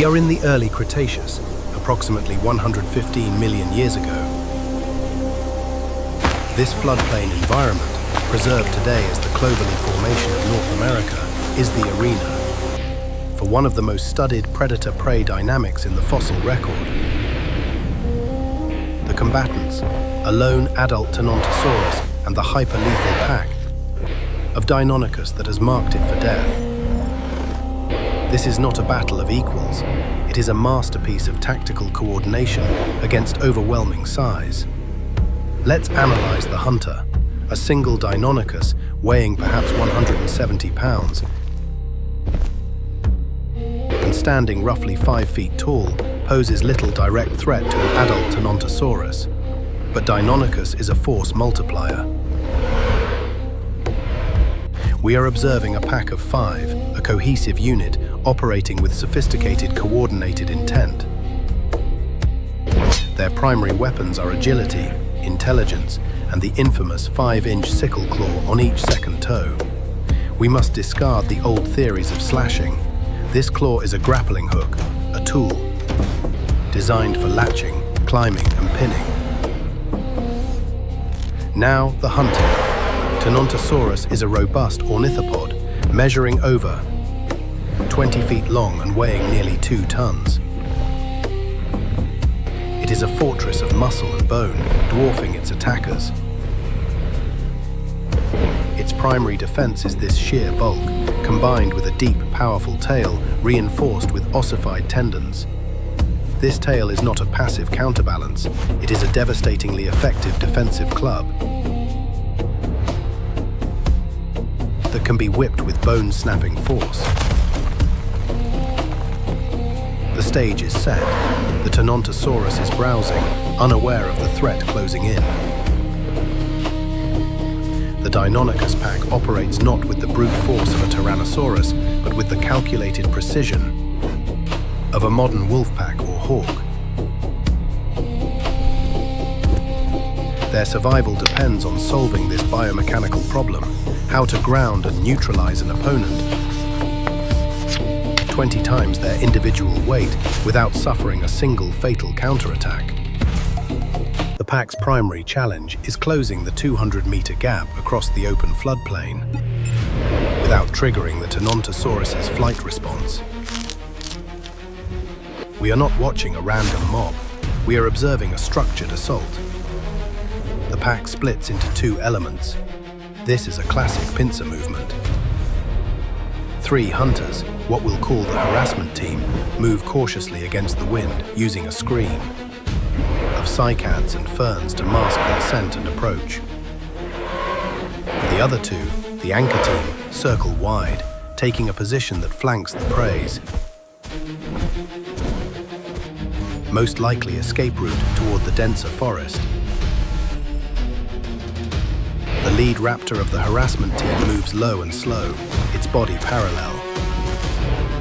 We are in the Early Cretaceous, approximately 115 million years ago. This floodplain environment, preserved today as the Cloverly Formation of North America, is the arena for one of the most studied predator-prey dynamics in the fossil record. The combatants, a lone adult Tenontosaurus and the hyper-lethal pack of Deinonychus that has marked it for death. This is not a battle of equals. It is a masterpiece of tactical coordination against overwhelming size. Let's analyze the hunter, a single Deinonychus weighing perhaps 170 pounds and standing roughly 5 feet tall, poses little direct threat to an adult Tenontosaurus. But Deinonychus is a force multiplier. We are observing a pack of 5, a cohesive unit operating with sophisticated coordinated intent. Their primary weapons are agility, intelligence, and the infamous 5-inch sickle claw on each second toe. We must discard the old theories of slashing. This claw is a grappling hook, a tool, designed for latching, climbing, and pinning. Now, the hunting. Tenontosaurus is a robust ornithopod, measuring over 20 feet long and weighing nearly 2 tons. It is a fortress of muscle and bone, dwarfing its attackers. Its primary defense is this sheer bulk, combined with a deep, powerful tail reinforced with ossified tendons. This tail is not a passive counterbalance, it is a devastatingly effective defensive club that can be whipped with bone-snapping force. The stage is set. The Tenontosaurus is browsing, unaware of the threat closing in. The Deinonychus pack operates not with the brute force of a Tyrannosaurus, but with the calculated precision of a modern wolf pack or hawk. Their survival depends on solving this biomechanical problem: how to ground and neutralize an opponent 20 times their individual weight without suffering a single fatal counterattack. The pack's primary challenge is closing the 200-meter gap across the open floodplain without triggering the Tenontosaurus's flight response. We are not watching a random mob, we are observing a structured assault. The pack splits into 2 elements. This is a classic pincer movement. 3 hunters, what we'll call the harassment team, move cautiously against the wind using a screen of cycads and ferns to mask their scent and approach. The other 2, the anchor team, circle wide, taking a position that flanks the preys. Most likely escape route toward the denser forest. The lead raptor of the harassment team moves low and slow, its body parallel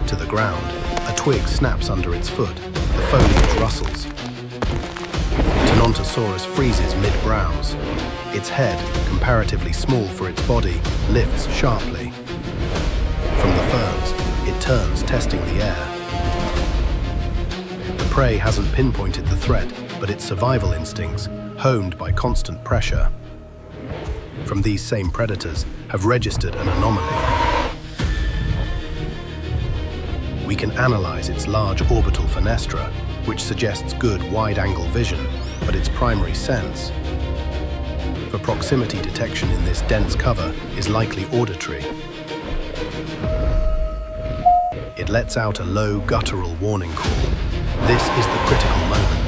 to the ground. A twig snaps under its foot, the foliage rustles. Tenontosaurus freezes mid-browse. Its head, comparatively small for its body, lifts sharply. From the ferns, it turns, testing the air. The prey hasn't pinpointed the threat, but its survival instincts, honed by constant pressure from these same predators, have registered an anomaly. We can analyze its large orbital fenestra, which suggests good wide-angle vision, but its primary sense for proximity detection in this dense cover is likely auditory. It lets out a low, guttural warning call. This is the critical moment.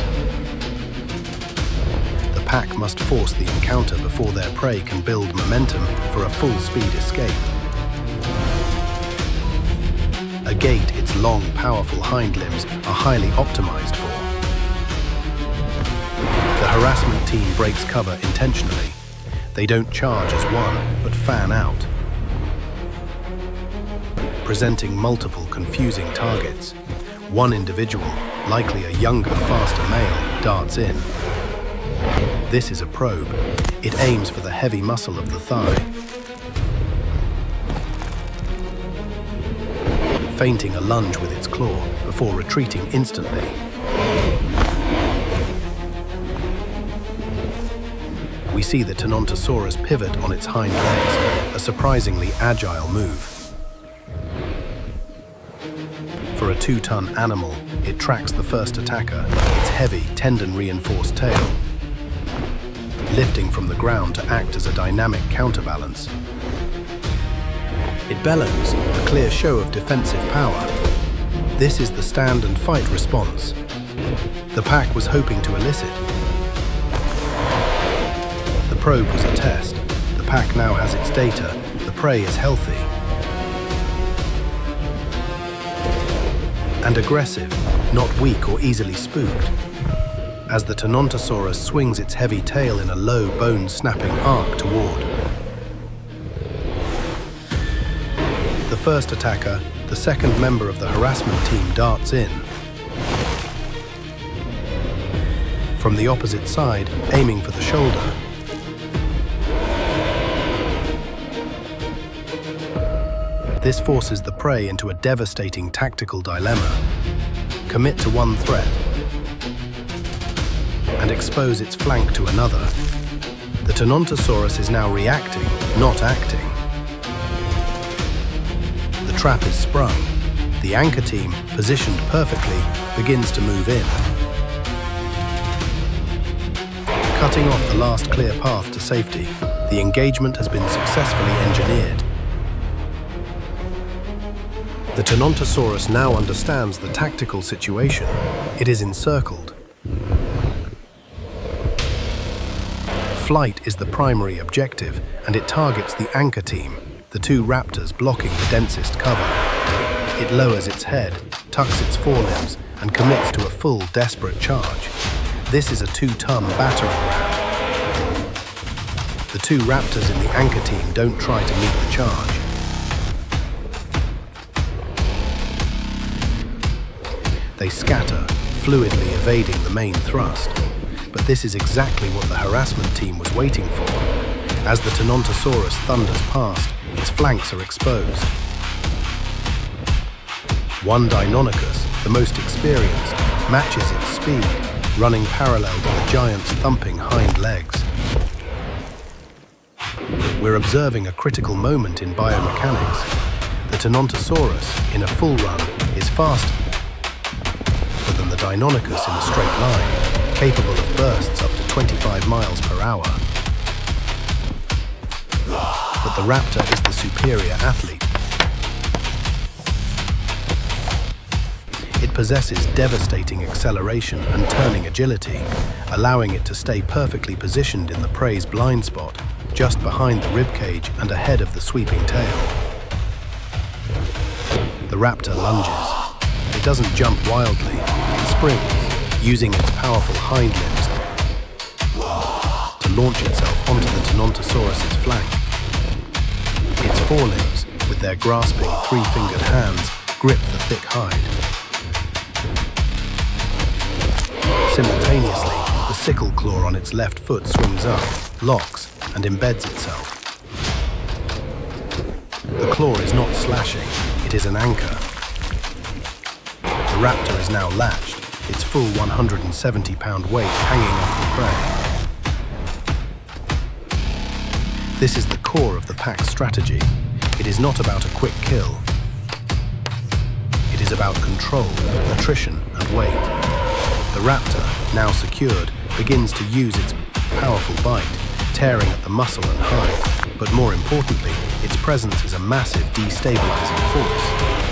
The pack must force the encounter before their prey can build momentum for a full-speed escape. A gait its long, powerful hind limbs are highly optimized for. The harassment team breaks cover intentionally. They don't charge as one, but fan out, presenting multiple confusing targets. One individual, likely a younger, faster male, darts in. This is a probe. It aims for the heavy muscle of the thigh. feinting a lunge with its claw before retreating instantly. We see the Tenontosaurus pivot on its hind legs, a surprisingly agile move. For a 2-ton animal, it tracks the first attacker, its heavy, tendon-reinforced tail, lifting from the ground to act as a dynamic counterbalance. It bellows, a clear show of defensive power. This is the stand and fight response the pack was hoping to elicit. The probe was a test. The pack now has its data. The prey is healthy and aggressive, not weak or easily spooked. As the Tenontosaurus swings its heavy tail in a low, bone-snapping arc toward the first attacker, the second member of the harassment team darts in. From the opposite side, aiming for the shoulder. This forces the prey into a devastating tactical dilemma. Commit to one threat and expose its flank to another. The Tenontosaurus is now reacting, not acting. The trap is sprung. The anchor team, positioned perfectly, begins to move in. Cutting off the last clear path to safety, the engagement has been successfully engineered. The Tenontosaurus now understands the tactical situation. It is encircled. Flight is the primary objective, and it targets the anchor team, the 2 raptors blocking the densest cover. It lowers its head, tucks its forelimbs, and commits to a full, desperate charge. This is a 2-ton battering ram. The 2 raptors in the anchor team don't try to meet the charge. They scatter, fluidly evading the main thrust. But this is exactly what the harassment team was waiting for. As the Tenontosaurus thunders past, its flanks are exposed. One Deinonychus, the most experienced, matches its speed, running parallel to the giant's thumping hind legs. We're observing a critical moment in biomechanics. The Tenontosaurus, in a full run, is faster than the Deinonychus in a straight line, capable of bursts up to 25 miles per hour. But the raptor is the superior athlete. It possesses devastating acceleration and turning agility, allowing it to stay perfectly positioned in the prey's blind spot, just behind the ribcage and ahead of the sweeping tail. The raptor lunges. It doesn't jump wildly. It springs, using its powerful hind limbs to launch itself onto the Tenontosaurus's flank. Its forelimbs, with their grasping 3-fingered hands, grip the thick hide. Simultaneously, the sickle claw on its left foot swings up, locks, and embeds itself. The claw is not slashing, it is an anchor. The raptor is now latched, its full 170-pound weight hanging off the prey. This is the core of the pack's strategy. It is not about a quick kill. It is about control, attrition, and weight. The raptor, now secured, begins to use its powerful bite, tearing at the muscle and hide. But more importantly, its presence is a massive destabilizing force.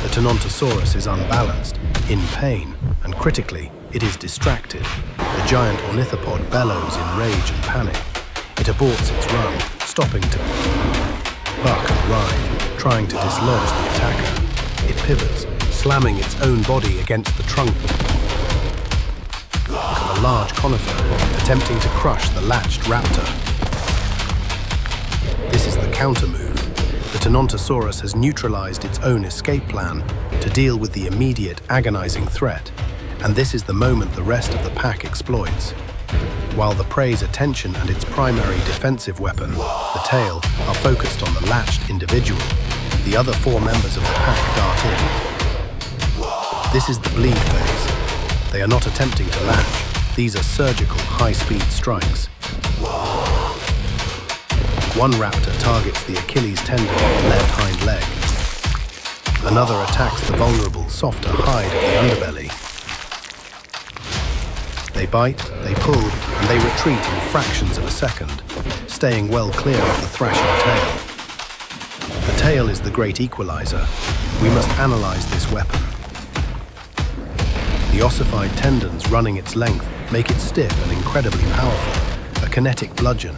The Tenontosaurus is unbalanced, in pain, and critically, it is distracted. The giant ornithopod bellows in rage and panic. It aborts its run, stopping to buck and ride, trying to dislodge the attacker. It pivots, slamming its own body against the trunk of a large conifer, attempting to crush the latched raptor. This is the counter move. The Tenontosaurus has neutralized its own escape plan to deal with the immediate, agonizing threat, and this is the moment the rest of the pack exploits. While the prey's attention and its primary defensive weapon, the tail, are focused on the latched individual, the other 4 members of the pack dart in. This is the bleed phase. They are not attempting to latch. These are surgical, high-speed strikes. One raptor targets the Achilles tendon of the left hind leg. Another attacks the vulnerable, softer hide of the underbelly. They bite, they pull, and they retreat in fractions of a second, staying well clear of the thrashing tail. The tail is the great equalizer. We must analyze this weapon. The ossified tendons running its length make it stiff and incredibly powerful, a kinetic bludgeon.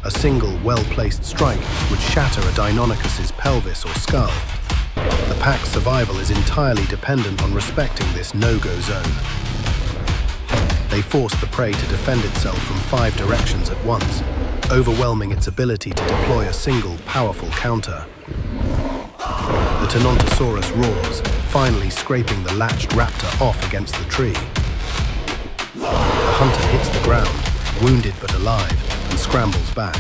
A single, well-placed strike would shatter a Deinonychus's pelvis or skull. The pack's survival is entirely dependent on respecting this no-go zone. They force the prey to defend itself from 5 directions at once, overwhelming its ability to deploy a single, powerful counter. The Tenontosaurus roars, finally scraping the latched raptor off against the tree. The hunter hits the ground, wounded but alive, and scrambles back.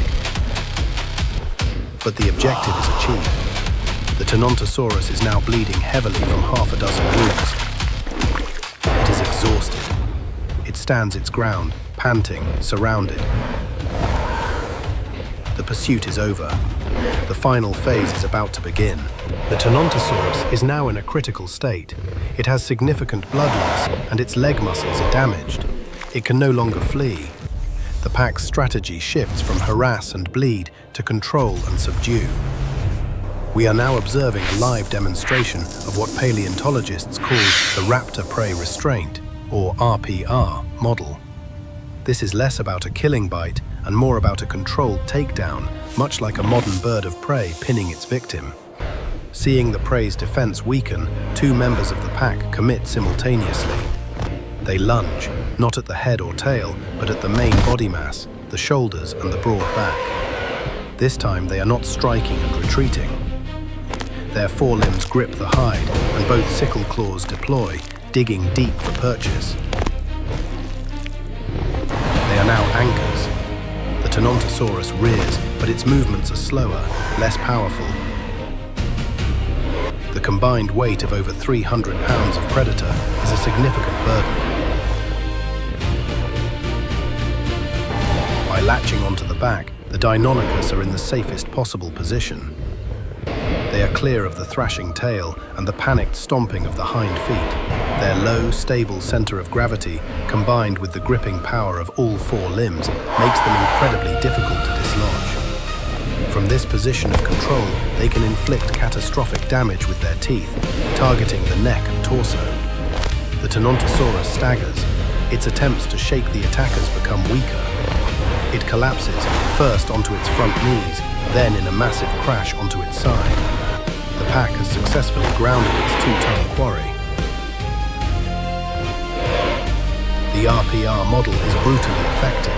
But the objective is achieved. The Tenontosaurus is now bleeding heavily from half a dozen wounds. It is exhausted. It stands its ground, panting, surrounded. The pursuit is over. The final phase is about to begin. The Tenontosaurus is now in a critical state. It has significant blood loss and its leg muscles are damaged. It can no longer flee. The pack's strategy shifts from harass and bleed to control and subdue. We are now observing a live demonstration of what paleontologists call the Raptor Prey Restraint, or RPR, model. This is less about a killing bite and more about a controlled takedown, much like a modern bird of prey pinning its victim. Seeing the prey's defense weaken, 2 members of the pack commit simultaneously. They lunge, not at the head or tail, but at the main body mass, the shoulders and the broad back. This time they are not striking and retreating. Their forelimbs grip the hide, and both sickle claws deploy, digging deep for purchase. They are now anchors. The Tenontosaurus rears, but its movements are slower, less powerful. The combined weight of over 300 pounds of predator is a significant burden. By latching onto the back, the Deinonychus are in the safest possible position. They are clear of the thrashing tail and the panicked stomping of the hind feet. Their low, stable center of gravity, combined with the gripping power of all 4 limbs, makes them incredibly difficult to dislodge. From this position of control, they can inflict catastrophic damage with their teeth, targeting the neck and torso. The Tenontosaurus staggers. Its attempts to shake the attackers become weaker. It collapses, first onto its front knees, then in a massive crash onto its side. The pack has successfully grounded its 2-ton quarry. The RPR model is brutally effective.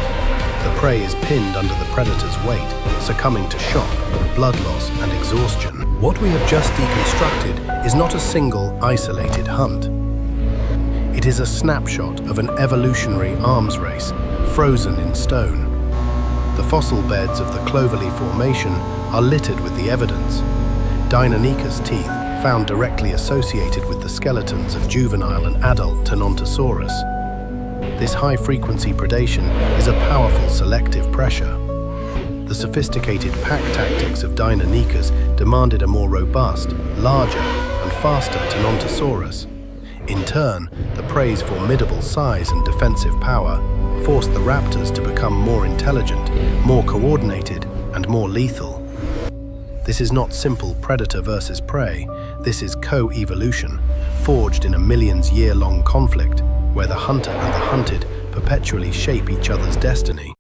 The prey is pinned under the predator's weight, succumbing to shock, blood loss, and exhaustion. What we have just deconstructed is not a single, isolated hunt. It is a snapshot of an evolutionary arms race, frozen in stone. The fossil beds of the Cloverly Formation are littered with the evidence. Deinonychus teeth found directly associated with the skeletons of juvenile and adult Tenontosaurus. This high-frequency predation is a powerful selective pressure. The sophisticated pack tactics of Deinonychus demanded a more robust, larger, and faster Tenontosaurus. In turn, the prey's formidable size and defensive power forced the raptors to become more intelligent, more coordinated, and more lethal. This is not simple predator versus prey. This is co-evolution, forged in a millions-year-long conflict, where the hunter and the hunted perpetually shape each other's destiny.